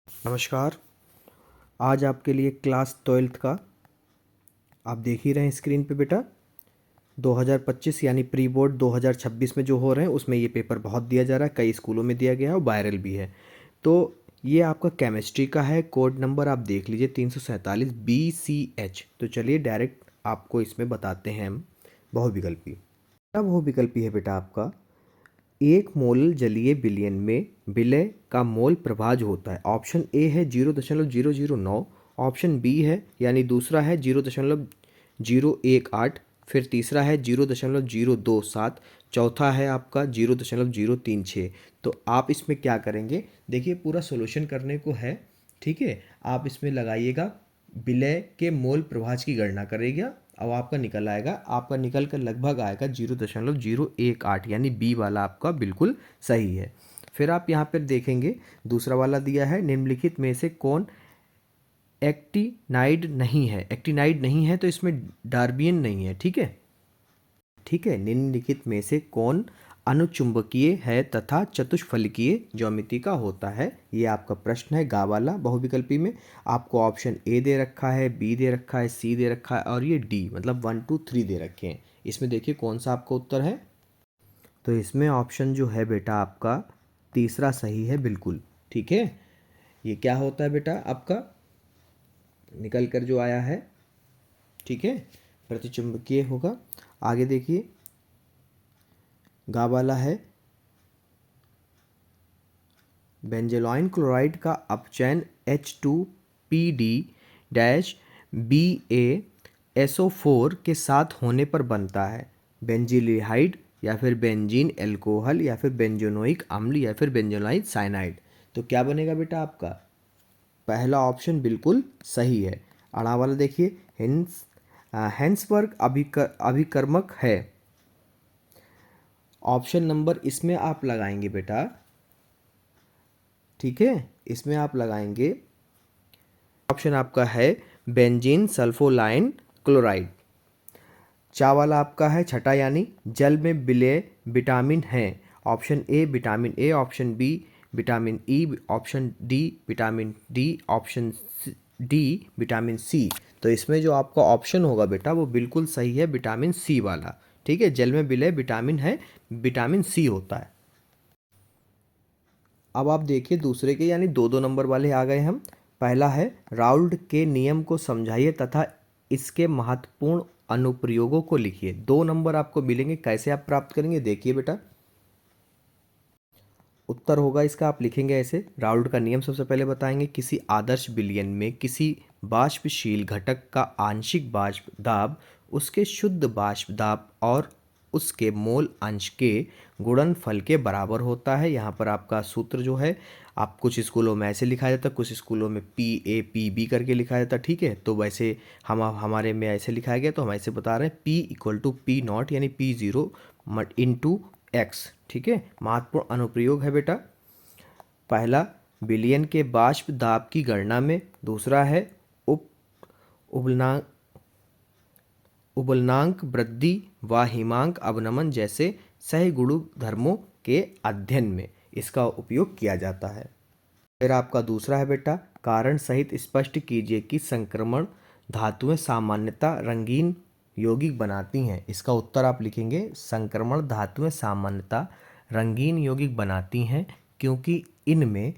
नमस्कार। आज आपके लिए क्लास 12th का आप देख ही रहे हैं स्क्रीन पे बेटा 2025 यानी प्री बोर्ड 2026 में जो हो रहे हैं उसमें ये पेपर बहुत दिया जा रहा है, कई स्कूलों में दिया गया है और वायरल भी है। तो ये आपका केमिस्ट्री का है, कोड नंबर आप देख लीजिए 347 BCH। तो चलिए डायरेक्ट आपको इसमें बताते हैं हम बहुविकल्पी। अब बहुविकल्पी है बेटा आपका एक मोल जलीय विलयन में विलय का मोल प्रभाज होता है। ऑप्शन ए है 0.009, ऑप्शन बी है यानी दूसरा है 0.018, फिर तीसरा है 0.027, चौथा है आपका 0.036। तो आप इसमें क्या करेंगे, देखिए पूरा सॉल्यूशन करने को है, ठीक है। आप इसमें लगाइएगा विलय के मोल प्रभाज की गणना करेगा। अब आपका निकल आएगा, आपका निकल कर लगभग आएगा 0.018 यानी बी वाला आपका बिल्कुल सही है। फिर आप यहाँ पर देखेंगे दूसरा वाला दिया है निम्नलिखित में से कौन एक्टिनाइड नहीं है। एक्टिनाइड नहीं है तो इसमें डार्बियन नहीं है, ठीक है। ठीक है, निम्नलिखित में से कौन अनुचुंबकीय है तथा चतुष्फलकीय ज्यामिति का होता है, ये आपका प्रश्न है गा वाला बहुविकल्पी में। आपको ऑप्शन ए दे रखा है, बी दे रखा है, सी दे रखा है और ये डी मतलब 1 2 3 दे रखे हैं। इसमें देखिए कौन सा आपका उत्तर है। तो इसमें ऑप्शन जो है बेटा आपका तीसरा सही है बिल्कुल, ठीक है। ये क्या होता है बेटा आपका निकल कर जो आया है, ठीक है, प्रतिचुंबकीय होगा। आगे देखिए गा वाला है बेंजोलाइन क्लोराइड का अपचयन H2PD डैश BaSO4 के साथ होने पर बनता है। बेंजील्डिहाइड या फिर बेंजीन एल्कोहल या फिर बेंजोनोइक अम्ल या फिर बेंजोलाइन साइनाइड। तो क्या बनेगा बेटा आपका पहला ऑप्शन बिल्कुल सही है। अड़ा वाला देखिए हेंसबर्ग अभिकर्मक है। ऑप्शन नंबर इसमें आप लगाएंगे बेटा, ठीक है, इसमें आप लगाएंगे ऑप्शन आपका है बेंजीन सल्फोलाइन क्लोराइड। चा वाला आपका है छठा यानी जल में विलय विटामिन है। Option A vitamin A, option B vitamin E, option D vitamin D, option D vitamin C. तो इसमें जो आपका ऑप्शन होगा बेटा वो बिल्कुल सही है, विटामिन सी वाला, ठीक है। जल में विलय विटामिन है, विटामिन सी होता है। अब आप देखिए दूसरे के यानी दो दो नंबर वाले आ गए हम। पहला है राउल्ट के नियम को समझाइए तथा इसके महत्वपूर्ण अनुप्रयोगों को लिखिए। 2 नंबर आपको मिलेंगे, कैसे आप प्राप्त करेंगे देखिए बेटा। उत्तर होगा इसका आप लिखेंगे ऐसे, राउल्ट का नियम सबसे पहले बताएंगे, किसी आदर्श विलयन में किसी वाष्पशील घटक का आंशिक वाष्प दाब उसके शुद्ध वाष्प दाब और उसके मोल अंश के गुणनफल के बराबर होता है। यहाँ पर आपका सूत्र जो है आप कुछ स्कूलों में ऐसे लिखा जाता है, कुछ स्कूलों में PA/PB करके लिखा जाता है, ठीक है। तो वैसे हमारे में ऐसे लिखाया गया तो हम ऐसे बता रहे हैं P=P0 यानी P0 इंटू एक्स, ठीक है। महत्वपूर्ण अनुप्रयोग है बेटा पहला विलयन के वाष्प दाब की गणना में, दूसरा है उप उबलनांक उबलनांक वृद्धि व हिमांक अवनमन जैसे सहगुणक धर्मों के अध्ययन में इसका उपयोग किया जाता है। फिर आपका दूसरा है बेटा कारण सहित स्पष्ट कीजिए कि संक्रमण धातुएं सामान्यतः रंगीन यौगिक बनाती हैं। इसका उत्तर आप लिखेंगे संक्रमण धातुएं सामान्यतः रंगीन यौगिक बनाती हैं क्योंकि इनमें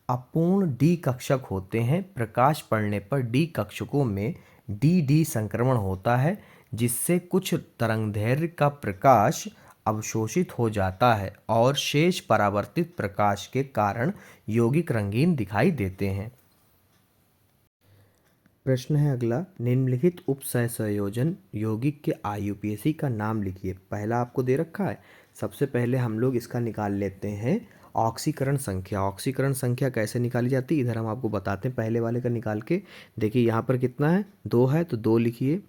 अपूर्ण डी कक्षक होते हैं। प्रकाश पड़ने पर डी कक्षकों में डी संक्रमण होता है जिससे कुछ तरंगदैर्घ्य का प्रकाश अवशोषित हो जाता है और शेष परावर्तित प्रकाश के कारण यौगिक रंगीन दिखाई देते हैं। प्रश्न है अगला निम्नलिखित उपसंयोजन यौगिक के IUPAC का नाम लिखिए। पहला आपको दे रखा है, सबसे पहले हम लोग इसका निकाल लेते हैं ऑक्सीकरण संख्या। ऑक्सीकरण संख्या कैसे निकाली जाती है इधर हम आपको बताते हैं। पहले वाले का निकाल के देखिए, यहाँ पर कितना है 2 है तो 2 लिखिए,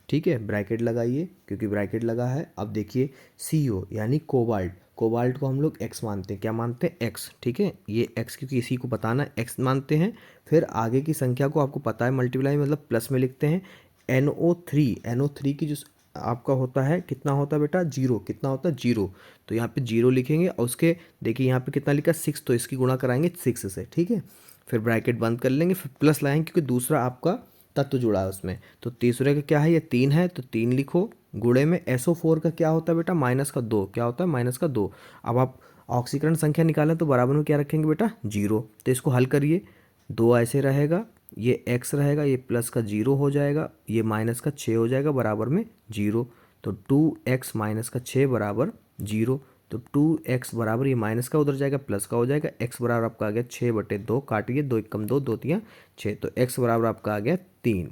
ठीक है, ब्रैकेट लगाइए क्योंकि ब्रैकेट लगा है। अब देखिए CO यानी कोबाल्ट, कोबाल्ट को हम लोग X मानते हैं, क्या मानते हैं X, ठीक है। ये X क्योंकि इसी को बताना है X मानते हैं। फिर आगे की संख्या को आपको पता है मल्टीप्लाई मतलब प्लस में लिखते हैं। NO3 की जो आपका होता है कितना होता है बेटा 0, कितना होता है 0, तो यहाँ पे 0 लिखेंगे और उसके देखिए यहाँ पे कितना लिखा 6, तो इसकी गुणा कराएंगे 6 से, ठीक है। फिर ब्रैकेट बंद कर लेंगे, फिर प्लस लगाएंगे क्योंकि दूसरा आपका तत्व जुड़ा है उसमें। तो तीसरे का क्या है, ये 3 है तो 3 लिखो। गुणे में SO4 का क्या होता है बेटा, -2, क्या होता है -2। अब आप ऑक्सीकरण संख्या निकालें तो बराबर में क्या रखेंगे बेटा, 0। तो इसको हल करिए, 2 ऐसे रहेगा, ये x रहेगा, ये प्लस का 0 हो जाएगा, ये माइनस का 6 हो जाएगा बराबर में 0। तो 2x माइनस का 6 बराबर 0। तो 2x बराबर, ये माइनस का उधर जाएगा प्लस का हो जाएगा, x बराबर आपका आ गया 6/2, काटिए 2 एकम 2, 2 तियाँ 6, तो x बराबर आपका आ गया 3।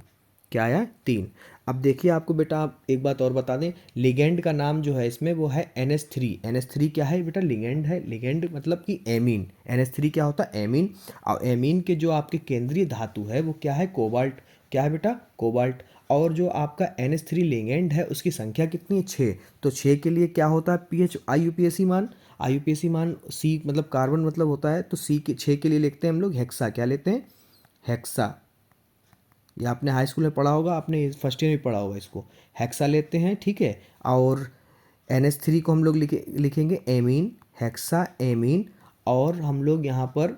क्या आया, 3। अब देखिए आपको बेटा, आप एक बात और बता दें, लिगेंड का नाम जो है इसमें वो है NH3। NH3 क्या है बेटा, लिगेंड है। लिगेंड मतलब कि एमीन। NH3 क्या होता है, एमीन। और एमीन के जो आपके केंद्रीय धातु है वो क्या है, कोबाल्ट। क्या है बेटा, कोबाल्ट। और जो आपका NH3 लिगेंड है उसकी संख्या कितनी है, 6। तो 6 के लिए क्या होता है, पीएच IUPAC मान। IUPAC मान C मतलब कार्बन मतलब होता है, तो C के 6 के लिए लिखते हैं हम लोग हेक्सा। क्या लेते हैं, हेक्सा। ये आपने हाई स्कूल में पढ़ा होगा, आपने फर्स्ट ईयर में पढ़ा होगा इसको, हेक्सा लेते हैं, ठीक है। और NH3 को हम लोग लिखेंगे एमीन, हेक्सा एमीन। और हम लोग यहाँ पर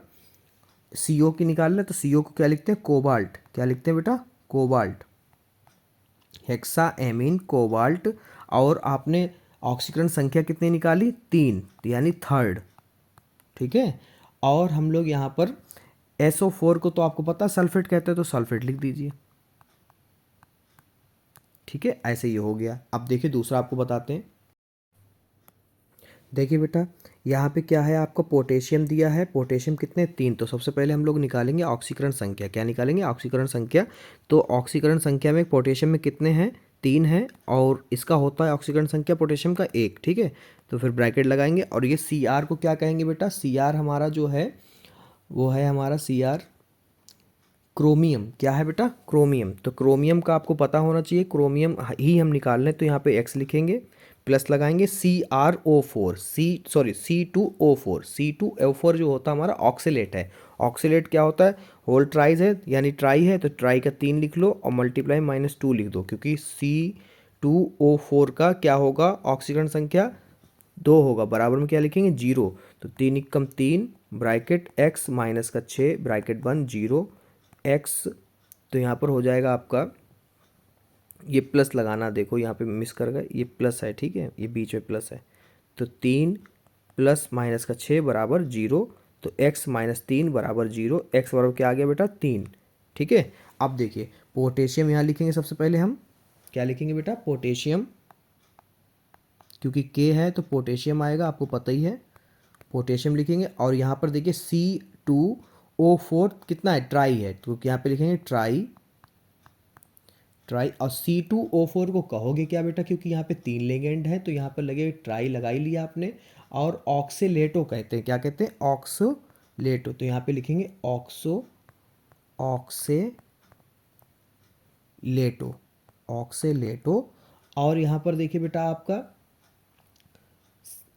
CO की निकाल लें तो CO को क्या लिखते हैं, कोबाल्ट। क्या लिखते हैं बेटा, कोबाल्ट, हेक्सा एमीन कोबाल्ट। और आपने ऑक्सीकरण संख्या कितनी निकाली, 3, यानी थर्ड, ठीक है। और हम लोग यहाँ पर SO4 को तो आपको पता सल्फेट कहते हैं, तो सल्फेट लिख दीजिए, ठीक है। ऐसे ही हो गया। अब देखिए दूसरा आपको बताते हैं। देखिए बेटा, यहाँ पे क्या है, आपको पोटेशियम दिया है। पोटेशियम कितने, 3। तो सबसे पहले हम लोग निकालेंगे ऑक्सीकरण संख्या। क्या निकालेंगे, ऑक्सीकरण संख्या। तो ऑक्सीकरण संख्या में पोटेशियम में कितने हैं, 3 हैं। और इसका होता है ऑक्सीकरण संख्या पोटेशियम का 1, ठीक है। तो फिर ब्रैकेट लगाएंगे। और ये Cr को क्या कहेंगे बेटा, Cr हमारा जो है वो है हमारा Cr क्रोमियम। क्या है बेटा, क्रोमियम। तो क्रोमियम का आपको पता होना चाहिए, क्रोमियम ही हम निकाल लें। तो यहाँ पे x लिखेंगे, प्लस लगाएंगे CrO4, C2O4। C2O4 जो होता है हमारा ऑक्सीलेट है। ऑक्सीलेट क्या होता है, होल ट्राइज है, यानी ट्राई है, तो ट्राई का 3 लिख लो और मल्टीप्लाई -2 लिख दो, क्योंकि C2O4 का क्या होगा, ऑक्सीकरण संख्या 2 होगा, बराबर में क्या लिखेंगे, 0। तो 3 एकम 3, ब्रैकेट x माइनस का 6, ब्रैकेट बंद 0 x। तो यहाँ पर हो जाएगा आपका, ये प्लस लगाना, देखो यहाँ पे मिस कर गए, ये प्लस है, ठीक है, ये बीच में प्लस है। तो 3 प्लस माइनस का 6 बराबर 0। तो x माइनस 3 बराबर 0। x बराबर क्या आ गया बेटा, 3, ठीक है। अब देखिए पोटेशियम यहाँ लिखेंगे, सबसे पहले हम क्या लिखेंगे बेटा, पोटेशियम, क्योंकि K है तो पोटेशियम आएगा, आपको पता ही है। पोटेशियम लिखेंगे। और यहाँ पर देखिए C2O4 कितना है, ट्राई है, तो यहाँ पे लिखेंगे ट्राई। और C2O4 को कहोगे क्या बेटा, क्योंकि यहाँ पे 3 लिगेंड है तो यहाँ पर लगे ट्राई लगा ही लिया आपने। और ऑक्सीलेटो कहते हैं, क्या कहते हैं, ऑक्सोलेटो। तो यहाँ पे लिखेंगे ऑक्सीलेटो। और यहाँ पर देखिए बेटा, आपका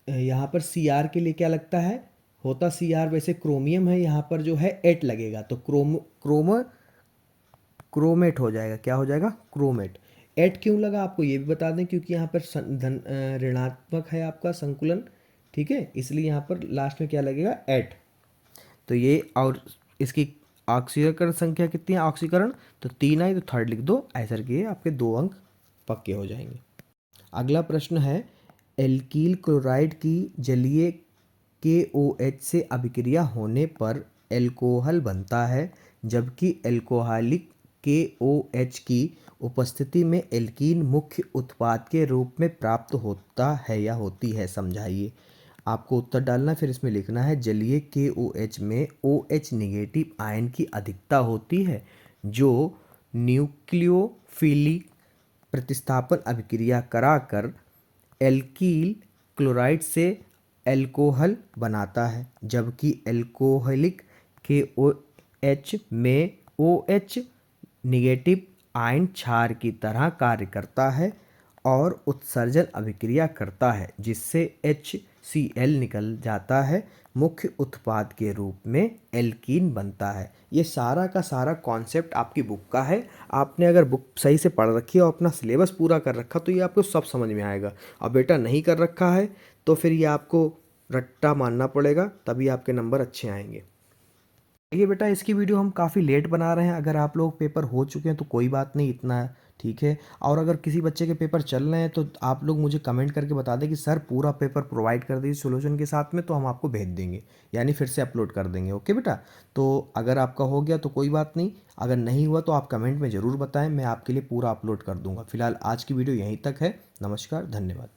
यहाँ पर Cr के लिए क्या लगता है, होता Cr वैसे क्रोमियम है, यहाँ पर जो है 8 लगेगा, तो क्रोमेट हो जाएगा। क्या हो जाएगा, क्रोमेट। 8 क्यों लगा आपको ये भी बता दें, क्योंकि यहाँ पर ऋणात्मक है आपका संकुलन, ठीक है, इसलिए यहाँ पर लास्ट में क्या लगेगा, 8। तो ये, और इसकी ऑक्सीकरण संख्या कितनी है, ऑक्सीकरण तो 3 आई, तो थर्ड लिख दो। ऐसा करके आपके 2 अंक पक्के हो जाएंगे। अगला प्रश्न है, एल्कील क्लोराइड की जलीय KOH से अभिक्रिया होने पर एल्कोहल बनता है, जबकि एल्कोहलिक KOH की उपस्थिति में एल्कीन मुख्य उत्पाद के रूप में प्राप्त होता है या होती है, समझाइए। आपको उत्तर डालना, फिर इसमें लिखना है, जलीय KOH में OH निगेटिव आयन की अधिकता होती है, जो न्यूक्लियोफिलिक प्रतिस्थापन अभिक्रिया कराकर एल्कील क्लोराइड से एल्कोहल बनाता है, जबकि एल्कोहलिक KOH में OH निगेटिव आयन क्षार की तरह कार्य करता है और उत्सर्जन अभिक्रिया करता है, जिससे HCl निकल जाता है, मुख्य उत्पाद के रूप में एल्कीन बनता है। ये सारा का सारा कॉन्सेप्ट आपकी बुक का है। आपने अगर बुक सही से पढ़ रखी है और अपना सिलेबस पूरा कर रखा तो ये आपको सब समझ में आएगा। और बेटा नहीं कर रखा है तो फिर ये आपको रट्टा मानना पड़ेगा, तभी आपके नंबर अच्छे आएंगे। देखिए बेटा, इसकी वीडियो हम काफ़ी लेट बना रहे हैं। अगर आप लोग पेपर हो चुके हैं तो कोई बात नहीं, इतना ठीक है। और अगर किसी बच्चे के पेपर चल रहे हैं तो आप लोग मुझे कमेंट करके बता दें कि सर पूरा पेपर प्रोवाइड कर दीजिए सॉल्यूशन के साथ में, तो हम आपको भेज देंगे, यानी फिर से अपलोड कर देंगे। ओके बेटा, तो अगर आपका हो गया तो कोई बात नहीं, अगर नहीं हुआ तो आप कमेंट में ज़रूर बताएं, मैं आपके लिए पूरा अपलोड कर दूंगा। फिलहाल आज की वीडियो यहीं तक है। नमस्कार, धन्यवाद।